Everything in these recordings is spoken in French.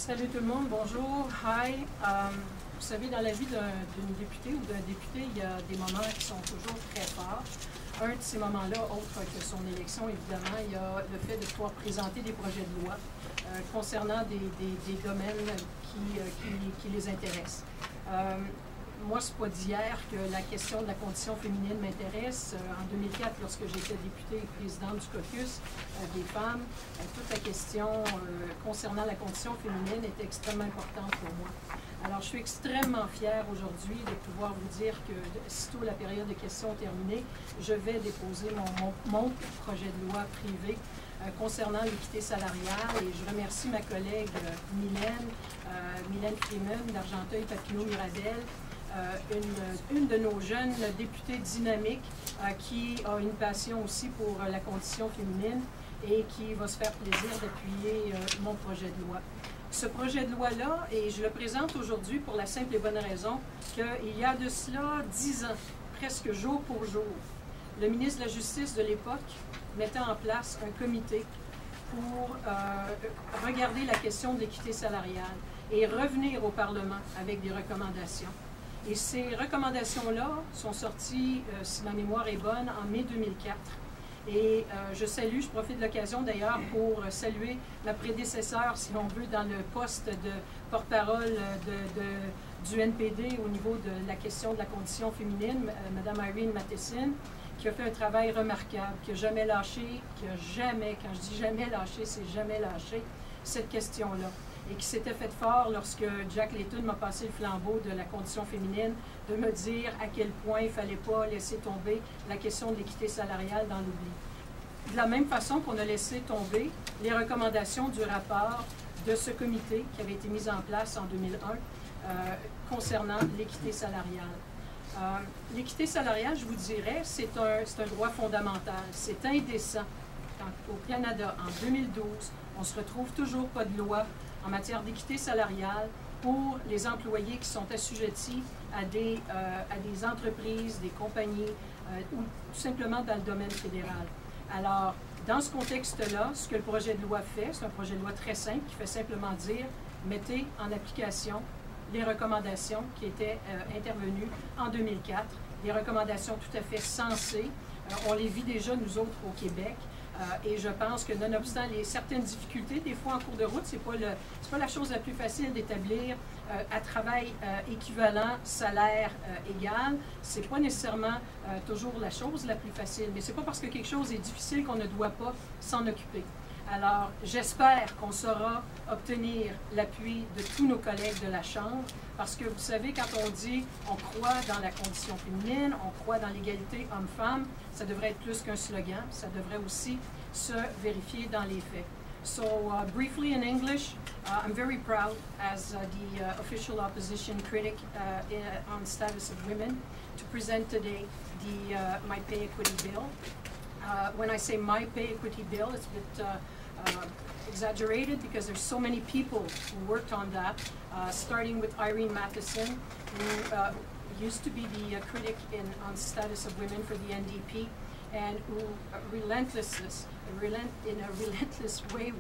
Salut tout le monde, bonjour, hi. Vous savez, dans la vie d'une députée ou d'un député, il y a des moments qui sont toujours très forts. Un de ces moments-là, autre que son élection, évidemment, il y a le fait de pouvoir présenter des projets de loi concernant des domaines qui les intéressent. Moi, c'est pas d'hier que la question de la condition féminine m'intéresse. En 2004, lorsque j'étais députée et présidente du caucus des femmes, toute la question concernant la condition féminine était extrêmement importante pour moi. Alors, je suis extrêmement fière aujourd'hui de pouvoir vous dire que, sitôt la période de questions terminée, je vais déposer mon projet de loi privé concernant l'équité salariale, et je remercie ma collègue Mylène Freeman d'Argenteuil-Papineau-Mirabel, une de nos jeunes députés dynamiques qui a une passion aussi pour la condition féminine et qui va se faire plaisir d'appuyer mon projet de loi. Ce projet de loi-là, et je le présente aujourd'hui pour la simple et bonne raison qu'il y a de cela 10 ans, presque jour pour jour, le ministre de la Justice de l'époque mettait en place un comité pour regarder la question de l'équité salariale et revenir au Parlement avec des recommandations. Et ces recommandations-là sont sorties, si ma mémoire est bonne, en mai 2004. Et je profite de l'occasion d'ailleurs pour saluer ma prédécesseure, si on veut, dans le poste de porte-parole du NPD au niveau de la question de la condition féminine, Mme Irene Matheson, qui a fait un travail remarquable, qui n'a jamais lâché, quand je dis jamais lâché, c'est jamais lâché, cette question-là. Et qui s'était fait fort lorsque Jack Layton m'a passé le flambeau de la condition féminine, de me dire à quel point il ne fallait pas laisser tomber la question de l'équité salariale dans l'oubli. De la même façon qu'on a laissé tomber les recommandations du rapport de ce comité qui avait été mis en place en 2001 concernant l'équité salariale. L'équité salariale, je vous dirais, c'est un droit fondamental. C'est indécent quand, au Canada, en 2012, on ne se retrouve toujours pas de loi en matière d'équité salariale pour les employés qui sont assujettis à des entreprises, des compagnies ou tout simplement dans le domaine fédéral. Alors, dans ce contexte-là, ce que le projet de loi fait, c'est un projet de loi très simple qui fait simplement dire « mettez en application les recommandations qui étaient intervenues en 2004, des recommandations tout à fait sensées. On les vit déjà, nous autres, au Québec. Et je pense que, nonobstant certaines difficultés, des fois en cours de route, c'est pas la chose la plus facile d'établir à travail équivalent, salaire égal. C'est pas nécessairement toujours la chose la plus facile, mais c'est pas parce que quelque chose est difficile qu'on ne doit pas s'en occuper. Alors, j'espère qu'on saura obtenir l'appui de tous nos collègues de la Chambre, parce que vous savez, quand on dit on croit dans la condition féminine, on croit dans l'égalité homme-femme, ça devrait être plus qu'un slogan, ça devrait aussi se vérifier dans les faits. So, briefly in English, I'm very proud as the official opposition critic on status of women to present today my pay equity bill. When I say my pay equity bill, it's a bit exaggerated because there's so many people who worked on that, starting with Irene Matheson, who used to be the critic on status of women for the NDP, and who in a relentless way,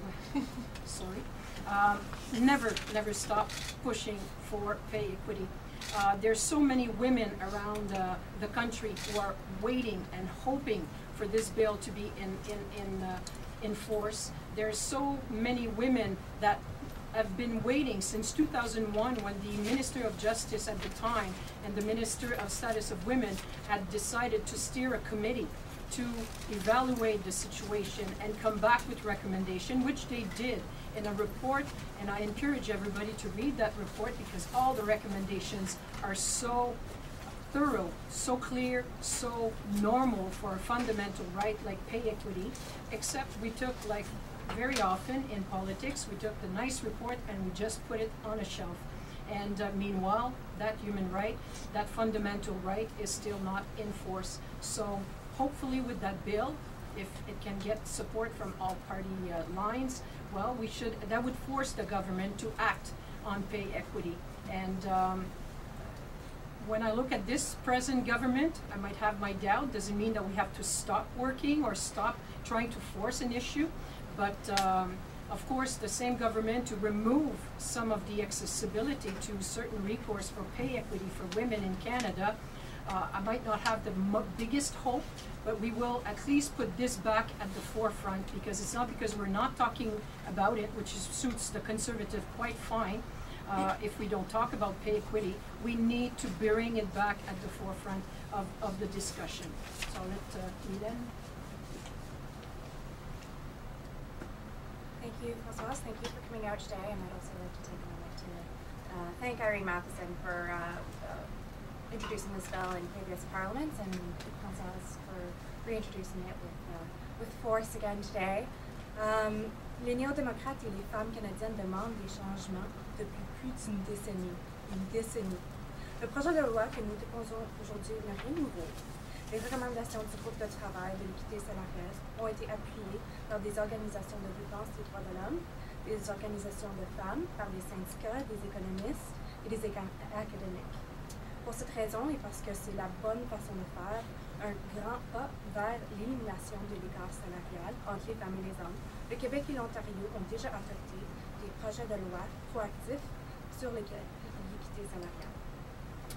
never stopped pushing for pay equity. There's so many women around the country who are waiting and hoping for this bill to be in force. There's so many women that have been waiting since 2001, when the Minister of Justice at the time and the Minister of Status of Women had decided to steer a committee to evaluate the situation and come back with recommendation, which they did in a report, and I encourage everybody to read that report because all the recommendations are so thorough, so clear, so normal for a fundamental right like pay equity, except we took, like very often in politics, we took the nice report and we just put it on a shelf. And meanwhile, that human right, that fundamental right is still not in force. So hopefully with that bill, if it can get support from all party lines, well, that would force the government to act on pay equity. And when I look at this present government, I might have my doubt. Doesn't mean that we have to stop working or stop trying to force an issue, but Of course, the same government to remove some of the accessibility to certain recourse for pay equity for women in Canada. I might not have the biggest hope, but we will at least put this back at the forefront, because it's not because we're not talking about it, which suits the Conservative quite fine. If we don't talk about pay equity, we need to bring it back at the forefront of the discussion. So I'll let Mylène. Thank you, Françoise. Thank you for coming out today, and I'd also like to take a moment to thank Irene Matheson for introducing this bill in previous parliaments, and Françoise for reintroducing it with force again today. Les néo-démocrates et les femmes canadiennes demandent des changements depuis plus d'une décennie. Le projet de loi que nous déposons aujourd'hui n'a rien de nouveau. Les recommandations du groupe de travail de l'équité salariale ont été appuyées par des organisations de défense des droits de l'homme, des organisations de femmes, par les syndicats, des économistes et des académiques. Pour cette raison, et parce que c'est la bonne façon de faire, un grand pas vers l'élimination de l'écart salarial entre les femmes et les hommes, le Québec et l'Ontario ont déjà adopté des projets de loi proactifs sur l'équité salariale.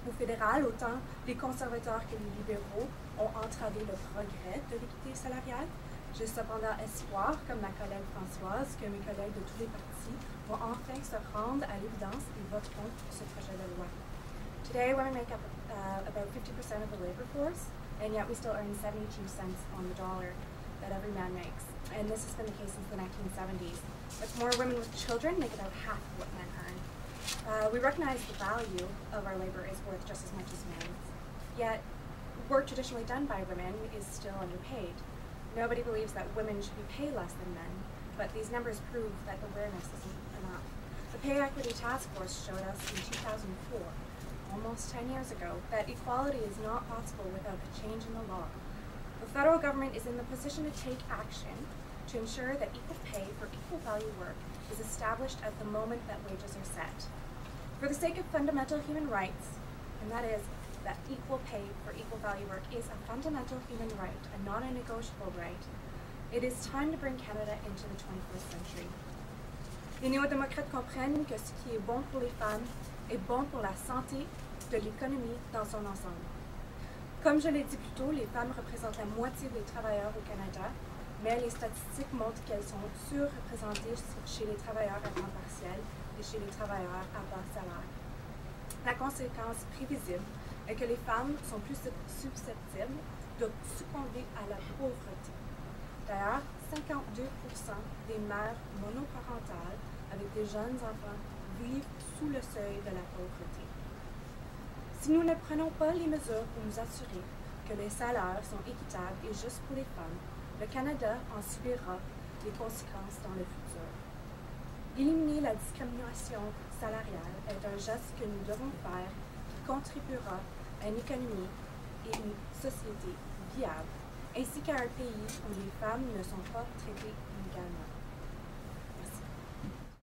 Au fédéral, autant les conservateurs que les libéraux ont entravé le progrès de l'équité salariale. J'ai cependant espoir, comme ma collègue Françoise, que mes collègues de tous les partis vont enfin se rendre à l'évidence et voteront pour ce projet de loi. Today, women make up about 50% of the labor force, and yet we still earn 72 cents on the dollar that every man makes. And this has been the case since the 1970s. But more women with children make about half of what men earn. We recognize the value of our labor is worth just as much as men's. Yet, work traditionally done by women is still underpaid. Nobody believes that women should be paid less than men, but these numbers prove that awareness isn't enough. The Pay Equity Task Force showed us in 2004, almost 10 years ago, that equality is not possible without a change in the law. The federal government is in the position to take action to ensure that equal pay for equal value work is established at the moment that wages are set. For the sake of fundamental human rights, and that is that equal pay for equal value work is a fundamental human right and not a negotiable right, it is time to bring Canada into the 21st century. Les néo-démocrates comprennent que ce qui est bon pour les femmes est bon pour la santé de l'économie dans son ensemble. Comme je l'ai dit plus tôt, les femmes représentent la moitié des travailleurs au Canada, mais les statistiques montrent qu'elles sont surreprésentées chez les travailleurs à temps partiel et chez les travailleurs à bas salaire. La conséquence prévisible est que les femmes sont plus susceptibles de succomber à la pauvreté. D'ailleurs, 52% des mères monoparentales avec des jeunes enfants vivent sous le seuil de la pauvreté. Si nous ne prenons pas les mesures pour nous assurer que les salaires sont équitables et justes pour les femmes, le Canada en subira les conséquences dans le futur. Éliminer la discrimination salariale est un geste que nous devons faire qui contribuera à une économie et une société viable, ainsi qu'à un pays où les femmes ne sont pas traitées inégalement.